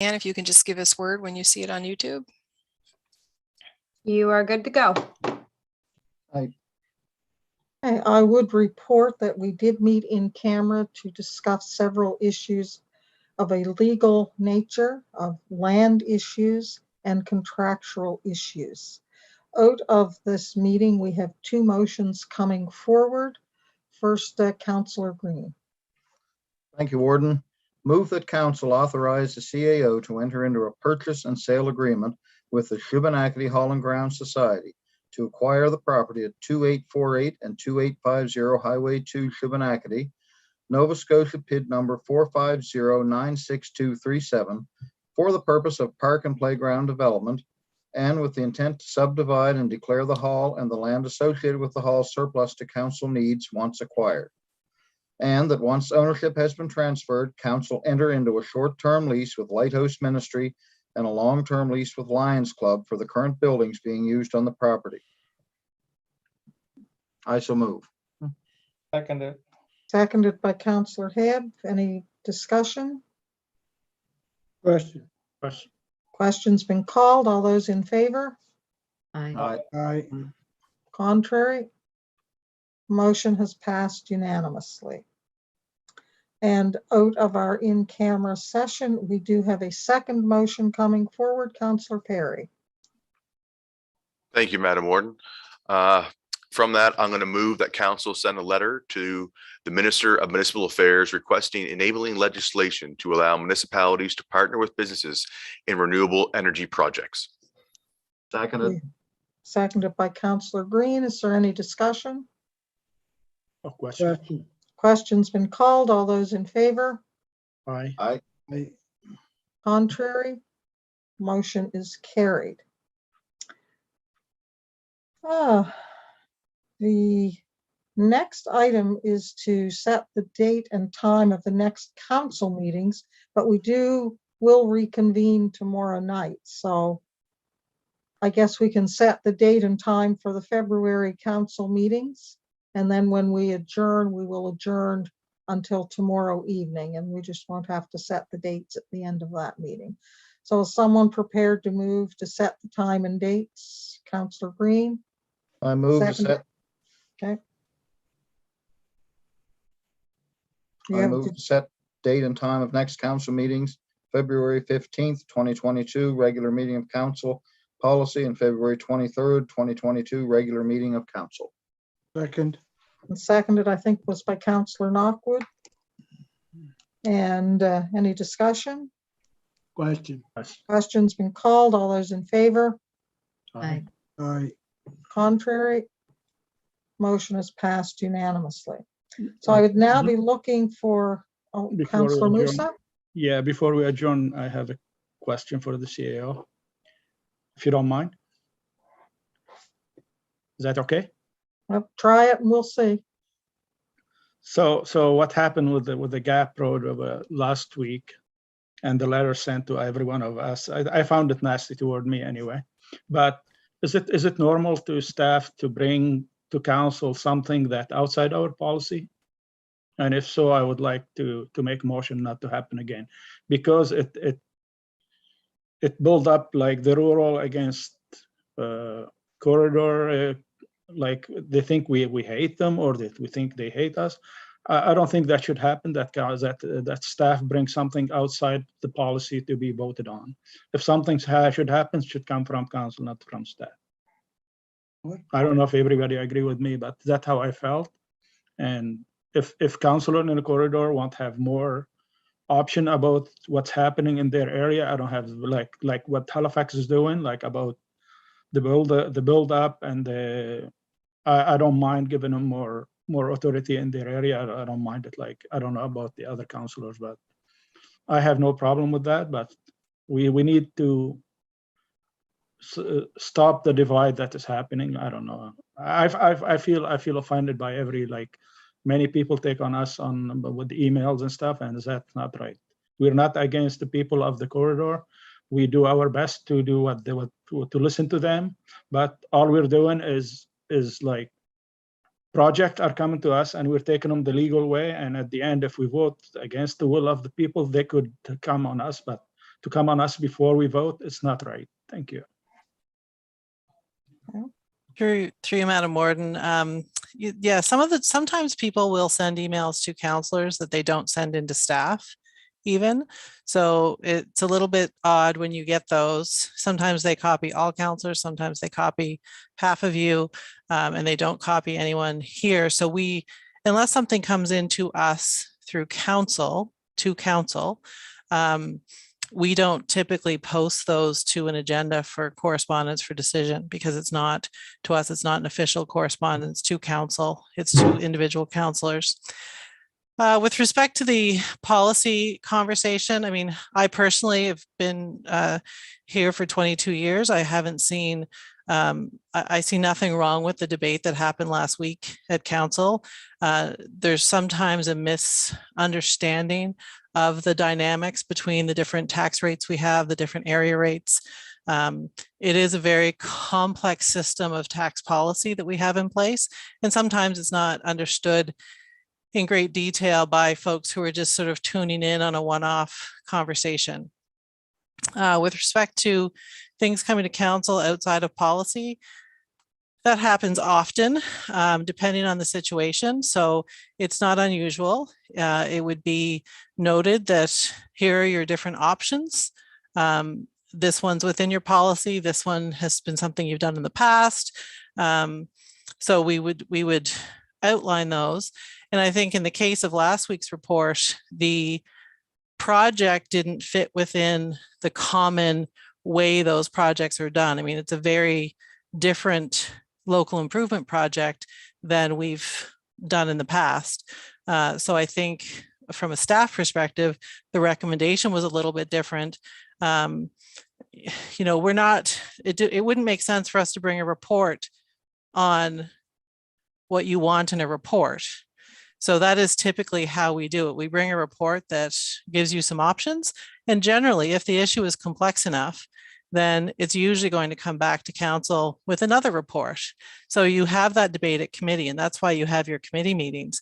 And if you can just give us word when you see it on YouTube. You are good to go. I would report that we did meet in camera to discuss several issues of a legal nature, of land issues and contractual issues. Out of this meeting, we have two motions coming forward. First, Councillor Green. Thank you, Warden. Move that council authorize the CAO to enter into a purchase and sale agreement with the Shubenacadie Hall and Ground Society to acquire the property at 2848 and 2850 Highway 2, Shubenacadie, Nova Scotia PID number 450-96237 for the purpose of park and playground development, and with the intent to subdivide and declare the hall and the land associated with the hall surplus to council needs once acquired. And that once ownership has been transferred, council enter into a short-term lease with Lighthouse Ministry and a long-term lease with Lions Club for the current buildings being used on the property. I so move. Seconded. Seconded by Councillor Hebb. Any discussion? Question. Question's been called. All those in favor? Aye. Aye. Contrary? Motion has passed unanimously. And out of our in-camera session, we do have a second motion coming forward. Councillor Perry. Thank you, Madam Warden. From that, I'm going to move that council send a letter to the Minister of Municipal Affairs requesting enabling legislation to allow municipalities to partner with businesses in renewable energy projects. Seconded. Seconded by Councillor Green. Is there any discussion? No question. Question's been called. All those in favor? Aye. Aye. Aye. Contrary? Motion is carried. The next item is to set the date and time of the next council meetings, but will reconvene tomorrow night. So I guess we can set the date and time for the February council meetings. And then when we adjourn, we will adjourn until tomorrow evening, and we just won't have to set the dates at the end of that meeting. So is someone prepared to move to set the time and dates? Councillor Green? I move to Second. set. Okay. I move to set date and time of next council meetings, February 15th, 2022, regular meeting of council policy, and February 23rd, 2022, regular meeting of council. Second. And seconded, I think, was by Councillor Knockwood. And any discussion? Question. Question's been called. All those in favor? Aye. Aye. Contrary? Motion is passed unanimously. So I would now be looking for Councillor Musa. Yeah, before we adjourn, I have a question for the CAO, if you don't mind. Is that okay? Well, try it and we'll see. So what happened with the Gap Road last week, and the letter sent to every one of us? I found it nasty toward me anyway. But is it normal to staff to bring to council something that outside our policy? And if so, I would like to make a motion not to happen again, because it built up like the rural against corridor. Like they think we hate them, or that we think they hate us. I don't think that should happen. That staff brings something outside the policy to be voted on. If something should happen, it should come from council, not from staff. I don't know if everybody agree with me, but that's how I felt. And if councilor in the corridor want to have more option about what's happening in their area, I don't have like what Halifax is doing, like about the build up, and I don't mind giving them more authority in their area. I don't mind it. Like, I don't know about the other councilors, but I have no problem with that. But we need to stop the divide that is happening. I don't know. I feel offended by many people take on us with the emails and stuff, and that's not right. We're not against the people of the corridor. We do our best to do to listen to them, but all we're doing is like projects are coming to us and we're taking them the legal way. And at the end, if we vote against the will of the people, they could come on us, but to come on us before we vote, it's not right. Thank you. Through you, Madam Warden. Yeah, sometimes people will send emails to councillors that they don't send into staff even. So it's a little bit odd when you get those. Sometimes they copy all councillors, sometimes they copy half of you, and they don't copy anyone here. So unless something comes into us through council, to council, we don't typically post those to an agenda for correspondence for decision, because it's not, to us, it's not an official correspondence to council, it's to individual councillors. With respect to the policy conversation, I mean, I personally have been here for 22 years. I haven't seen, I see nothing wrong with the debate that happened last week at council. There's sometimes a misunderstanding of the dynamics between the different tax rates we have, the different area rates. It is a very complex system of tax policy that we have in place, and sometimes it's not understood in great detail by folks who are just sort of tuning in on a one-off conversation. With respect to things coming to council outside of policy, that happens often, depending on the situation. So it's not unusual. It would be noted that here are your different options. This one's within your policy. This one has been something you've done in the past. So we would outline those. And I think in the case of last week's report, the project didn't fit within the common way those projects are done. I mean, it's a very different local improvement project than we've done in the past. So I think from a staff perspective, the recommendation was a little bit different. You know, we're not, it wouldn't make sense for us to bring a report on what you want in a report. So that is typically how we do it. We bring a report that gives you some options. And generally, if the issue is complex enough, then it's usually going to come back to council with another report. So you have that debate at committee, and that's why you have your committee meetings.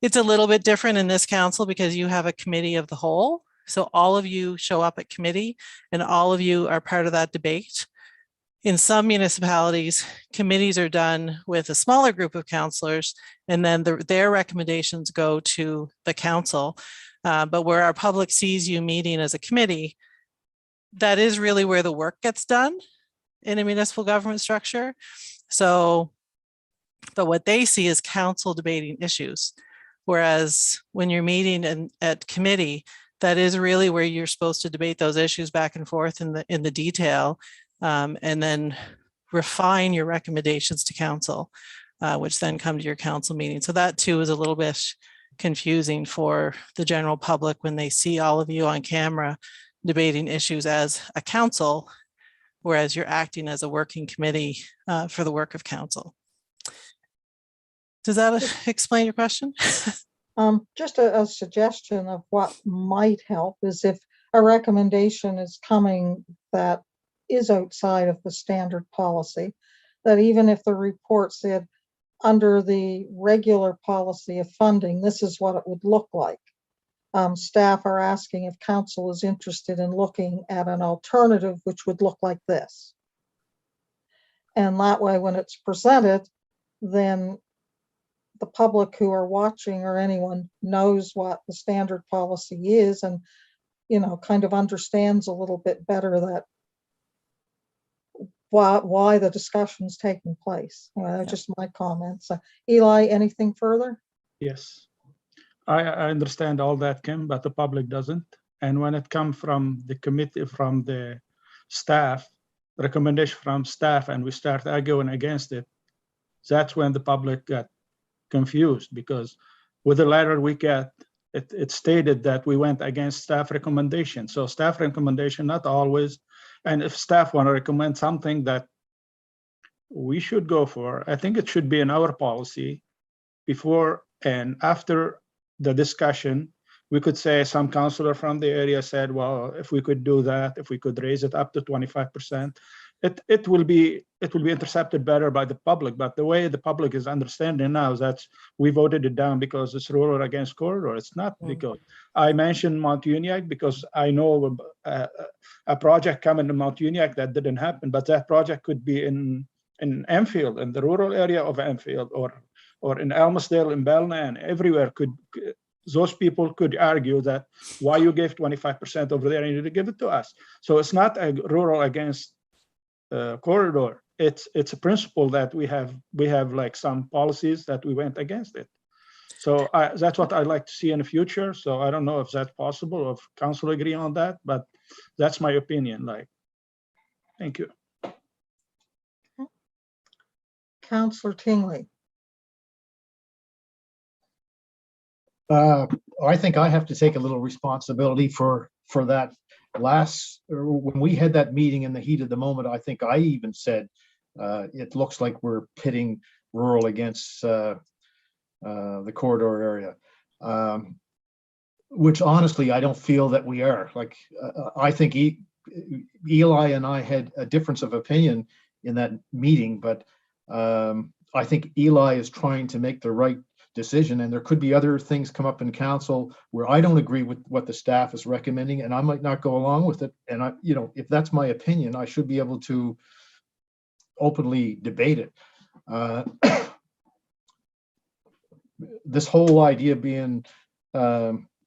It's a little bit different in this council because you have a committee of the whole. So all of you show up at committee and all of you are part of that debate. In some municipalities, committees are done with a smaller group of councillors, and then their recommendations go to the council. But where our public sees you meeting as a committee, that is really where the work gets done in a municipal government structure. So, but what they see is council debating issues. Whereas when you're meeting at committee, that is really where you're supposed to debate those issues back and forth in the detail, and then refine your recommendations to council, which then come to your council meeting. So that too is a little bit confusing for the general public when they see all of you on camera debating issues as a council, whereas you're acting as a working committee for the work of council. Does that explain your question? Just a suggestion of what might help is if a recommendation is coming that is outside of the standard policy, that even if the report said under the regular policy of funding, this is what it would look like. Staff are asking if council is interested in looking at an alternative which would look like this. And that way, when it's presented, then the public who are watching or anyone knows what the standard policy is and, you know, kind of understands a little bit better that why the discussion's taking place. Just my comments. Eli, anything further? Yes, I understand all that, Kim, but the public doesn't. And when it comes from the committee, from the staff, recommendation from staff, and we start arguing against it, that's when the public got confused, because with the letter we get, it stated that we went against staff recommendation. So staff recommendation, not always. And if staff want to recommend something that we should go for, I think it should be in our policy. Before and after the discussion, we could say some councillor from the area said, well, if we could do that, if we could raise it up to 25%, it will be intercepted better by the public. But the way the public is understanding now is that we voted it down because it's rural against corridor. It's not because I mentioned Mount Uniacke because I know a project coming to Mount Uniacke that didn't happen, but that project could be in Enfield, in the rural area of Enfield, or in Elmsdale, in Belknap, everywhere. Those people could argue that why you gave 25% over there and you didn't give it to us. So it's not a rural against corridor. It's a principle that we have like some policies that we went against it. So that's what I'd like to see in the future. So I don't know if that's possible, or if council agree on that, but that's my opinion. Like, thank you. Councillor Tingley. I think I have to take a little responsibility for that when we had that meeting in the heat of the moment. I think I even said it looks like we're pitting rural against the corridor area, which honestly I don't feel that we are. Like I think Eli and I had a difference of opinion in that meeting, but I think Eli is trying to make the right decision, and there could be other things come up in council where I don't agree with what the staff is recommending, and I might not go along with it. And if that's my opinion, I should be able to openly debate it. This whole idea being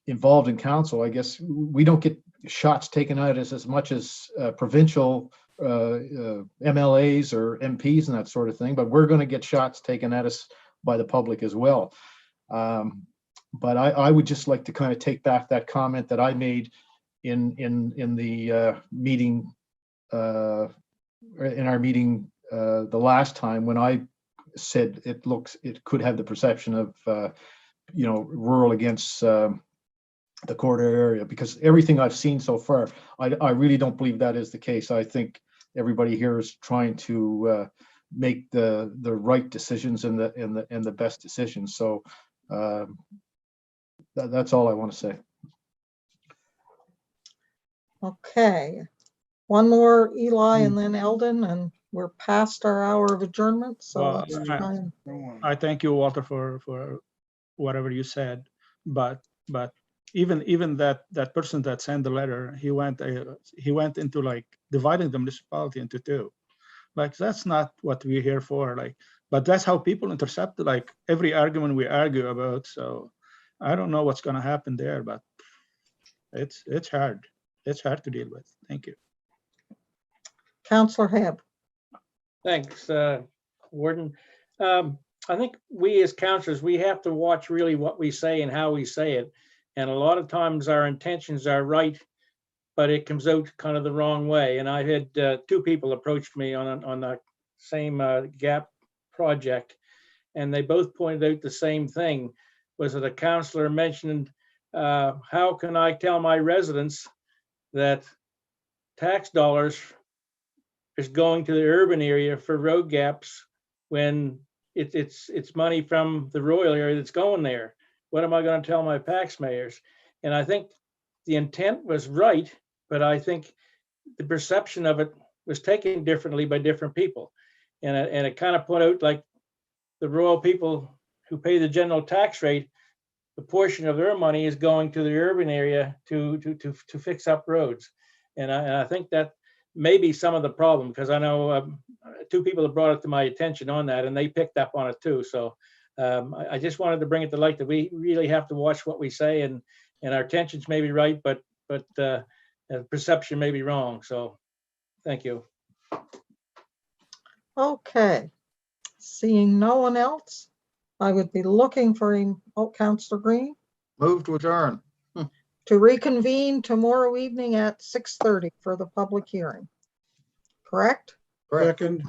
involved in council, I guess we don't get shots taken at us as much as provincial MLAs or MPs and that sort of thing, but we're going to get shots taken at us by the public as well. But I would just like to kind of take back that comment that I made in the meeting, in our meeting the last time, when I said it could have the perception of rural against the corridor area, because everything I've seen so far, I really don't believe that is the case. I think everybody here is trying to make the right decisions and the best decisions. So that's all I want to say. Okay, one more Eli and then Eldon, and we're past our hour of adjournment. So Well, let's try and I thank you, Walter, for whatever you said, but even that person that sent the letter, he went into like dividing the municipality into two. Like, that's not what we're here for. Like, but that's how people intercept like every argument we argue about. So I don't know what's going to happen there, but it's hard. It's hard to deal with. Thank you. Councillor Hebb. Thanks, Warden. I think we as councillors, we have to watch really what we say and how we say it. And a lot of times our intentions are right, but it comes out kind of the wrong way. And I had two people approach me on the same GAP project, and they both pointed out the same thing. Was that a councillor mentioned, how can I tell my residents that tax dollars is going to the urban area for road gaps when it's money from the rural area that's going there? What am I going to tell my taxpayers? And I think the intent was right, but I think the perception of it was taken differently by different people. And it kind of put out like the rural people who pay the general tax rate, the portion of their money is going to the urban area to fix up roads. And I think that may be some of the problem, because I know two people have brought it to my attention on that, and they picked up on it too. So I just wanted to bring it to light that we really have to watch what we say, and our intentions may be right, but perception may be wrong. So thank you. Okay, seeing no one else, I would be looking for Councillor Green. Move to adjourn. To reconvene tomorrow evening at 6:30 for the public hearing. Correct? Correct. Second.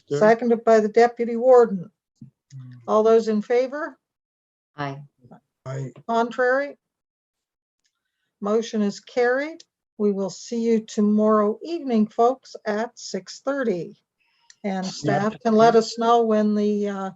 Seconded by the Deputy Warden. All those in favor? Aye. Aye. Contrary? Motion is carried. We will see you tomorrow evening, folks, at 6:30. And staff can let us know when the